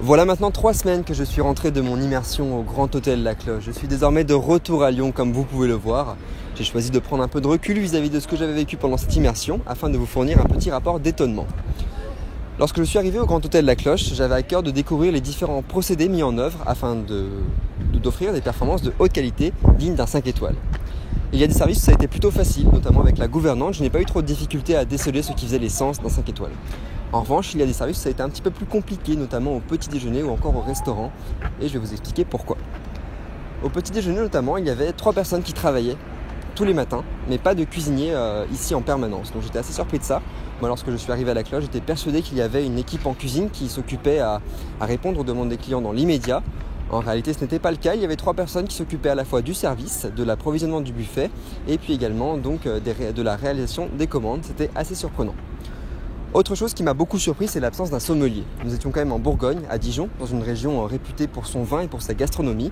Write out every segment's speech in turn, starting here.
Voilà maintenant 3 semaines que je suis rentré de mon immersion au Grand Hôtel La Cloche. Je suis désormais de retour à Lyon comme vous pouvez le voir. J'ai choisi de prendre un peu de recul vis-à-vis de ce que j'avais vécu pendant cette immersion afin de vous fournir un petit rapport d'étonnement. Lorsque je suis arrivé au Grand Hôtel La Cloche, j'avais à cœur de découvrir les différents procédés mis en œuvre afin d'offrir des performances de haute qualité dignes d'un 5 étoiles. Il y a des services où ça a été plutôt facile, notamment avec la gouvernante, je n'ai pas eu trop de difficultés à déceler ce qui faisait l'essence d'un 5 étoiles. En revanche, il y a des services où ça a été un petit peu plus compliqué, notamment au petit déjeuner ou encore au restaurant, et je vais vous expliquer pourquoi. Au petit déjeuner notamment, il y avait 3 personnes qui travaillaient tous les matins, mais pas de cuisinier ici en permanence. Donc j'étais assez surpris de ça. Moi, lorsque je suis arrivé à la cloche, j'étais persuadé qu'il y avait une équipe en cuisine qui s'occupait à répondre aux demandes des clients dans l'immédiat. En réalité, ce n'était pas le cas. Il y avait 3 personnes qui s'occupaient à la fois du service, de l'approvisionnement du buffet et puis également donc, de la réalisation des commandes. C'était assez surprenant. Autre chose qui m'a beaucoup surpris, c'est l'absence d'un sommelier. Nous étions quand même en Bourgogne, à Dijon, dans une région réputée pour son vin et pour sa gastronomie.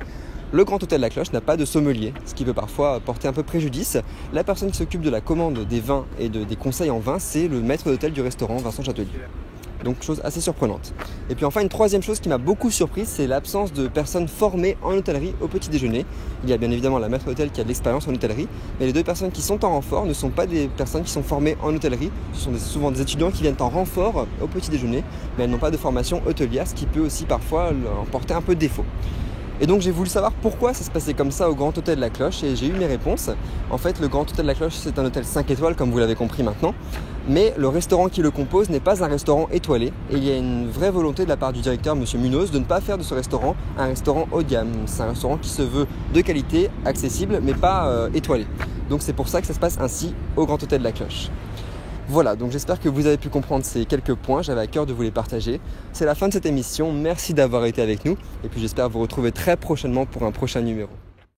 Le Grand Hôtel La Cloche n'a pas de sommelier, ce qui peut parfois porter un peu préjudice. La personne qui s'occupe de la commande des vins et des conseils en vin, c'est le maître d'hôtel du restaurant, Vincent Châtelier. Donc chose assez surprenante. Et puis enfin une troisième chose qui m'a beaucoup surprise, c'est l'absence de personnes formées en hôtellerie au petit déjeuner. Il y a bien évidemment la maître d'hôtel qui a de l'expérience en hôtellerie, mais les 2 personnes qui sont en renfort ne sont pas des personnes qui sont formées en hôtellerie. Ce sont souvent des étudiants qui viennent en renfort au petit déjeuner, mais elles n'ont pas de formation hôtelière, ce qui peut aussi parfois leur porter un peu défaut. Et donc j'ai voulu savoir pourquoi ça se passait comme ça au Grand Hôtel La Cloche et j'ai eu mes réponses. En fait, le Grand Hôtel La Cloche, c'est un hôtel 5 étoiles comme vous l'avez compris maintenant, mais le restaurant qui le compose n'est pas un restaurant étoilé et il y a une vraie volonté de la part du directeur, M. Munoz, de ne pas faire de ce restaurant un restaurant haut de gamme. C'est un restaurant qui se veut de qualité, accessible, mais pas étoilé. Donc c'est pour ça que ça se passe ainsi au Grand Hôtel La Cloche. Voilà, donc j'espère que vous avez pu comprendre ces quelques points, j'avais à cœur de vous les partager. C'est la fin de cette émission, merci d'avoir été avec nous et puis j'espère vous retrouver très prochainement pour un prochain numéro.